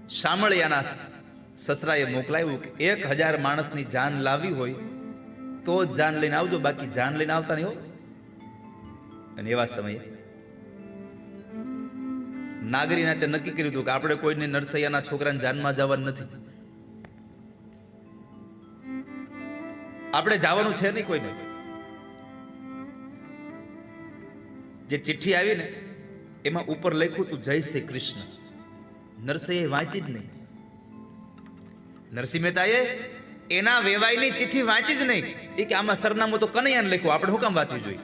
શામળિયાના સસરાએ મોકલાવ્યું કે 1000 માણસની જાન લાવી હોય તો જ જાન લઈને આવજો, બાકી જાન લઈને આવતા નહીં હો. અને એવા સમયે નાગરીને તે નક્કી કર્યું હતું કે આપણે કોઈને નરસૈયાના છોકરાને જાનમાં જવાનું નથી, આપણે જવાનું છે નહીં કોઈને. જે ચિઠ્ઠી આવી ને એમાં ઉપર લખ્યું હતું જય શ્રી કૃષ્ણ. નરસૈયાએ વાંચી જ નહીં. નરસિંહ મહેતાએ એના વેવાઈની ચિઠ્ઠી વાંચી જ નહીં. એ કે આમાં સરનામું તો કનૈયાને લખ્યું, આપણે હું કામ વાંચવી જોઈએ?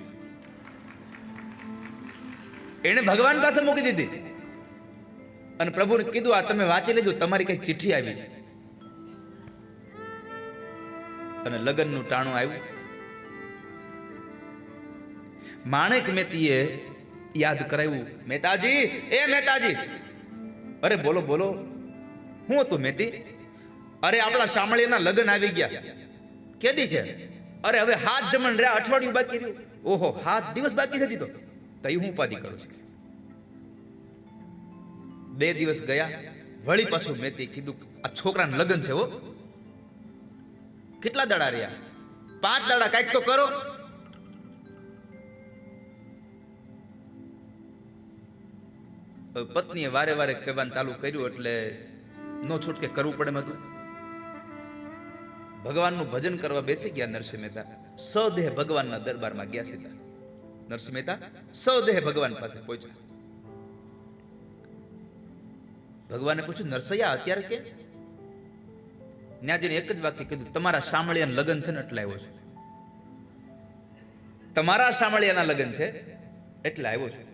એને ભગવાન પાસે મૂકી દીધી અને પ્રભુને કીધું આ તમે વાંચી લેજો, તમારી કઈ ચિઠ્ઠી આવી છે. અને લગ્નનું ટાણું આવ્યું. માણેક મેતીએ યાદ કરાવ્યું, મહેતાજી, એ મહેતાજી. અરે બોલો બોલો, હું હતું મેતી? અરે આપણા શામળિયાના લગ્ન આવી ગયા. કેદી છે? અરે હવે 7 જમણ રહ્યા, અઠવાડિયું બાકી રહ્યું. ઓહો, 7 દિવસ બાકી હતી તો હું ઉપાધિ કરું છું. 2 દિવસ ગયા, વળી પાછું મેતી કીધું આ છોકરાને લગ્ન છે હો. કેટલા દાડા રહ્યા? 5 દાડા, કાંઈક તો કરો. પત્નીએ વારે વારે કહેવાનું ચાલુ કર્યું એટલે નો છૂટકે કરવું પડે એમ હતું. ભગવાનનું ભજન કરવા બેસી ગયા નરસિંહ મહેતા. સદેહ ભગવાનના દરબારમાં ગયા સીધા. નરસિંહ મહેતા સદેહ ભગવાન પાસે પહોંચ્યા. ભગવાને પૂછ્યું, નરસૈયા અત્યારે કેમ? ન્યાજીને એક જ વાક્ય કીધું, તમારા શામળિયાના લગ્ન છે ને એટલે આવ્યો છું. તમારા શામળિયાના લગ્ન છે એટલે આવ્યો છું.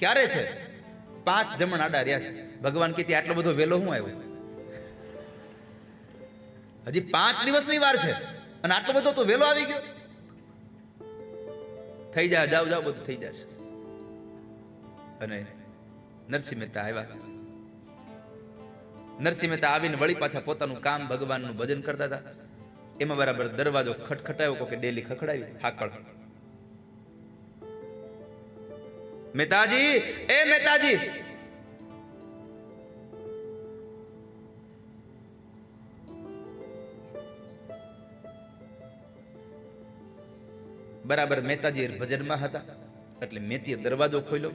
ક્યારે છે? 5 જમણ આડા રહ્યા છે. ભગવાન કીધી આટલો બધો વેલો હું આવ્યો? હજી 5 દિવસની વાર છે અને આટલો બધો તો વેલો આવી ગયો. થઈ જાય, જાવ જાવ, બધું થઈ જશે. અને નરસિંહ મહેતા આવ્યા. નરસિંહ મહેતા આવીને વળી પાછા પોતાનું કામ ભગવાનનું ભજન કરતા હતા. એમાં બરાબર દરવાજો ખટખટાયો, કોકે ડેલી ખખડાવી. હાકળ, મહેતાજી, એ મહેતાજી. બરાબર મહેતાજી ભજનમાં હતા એટલે મેતીએ દરવાજો ખોલ્યો.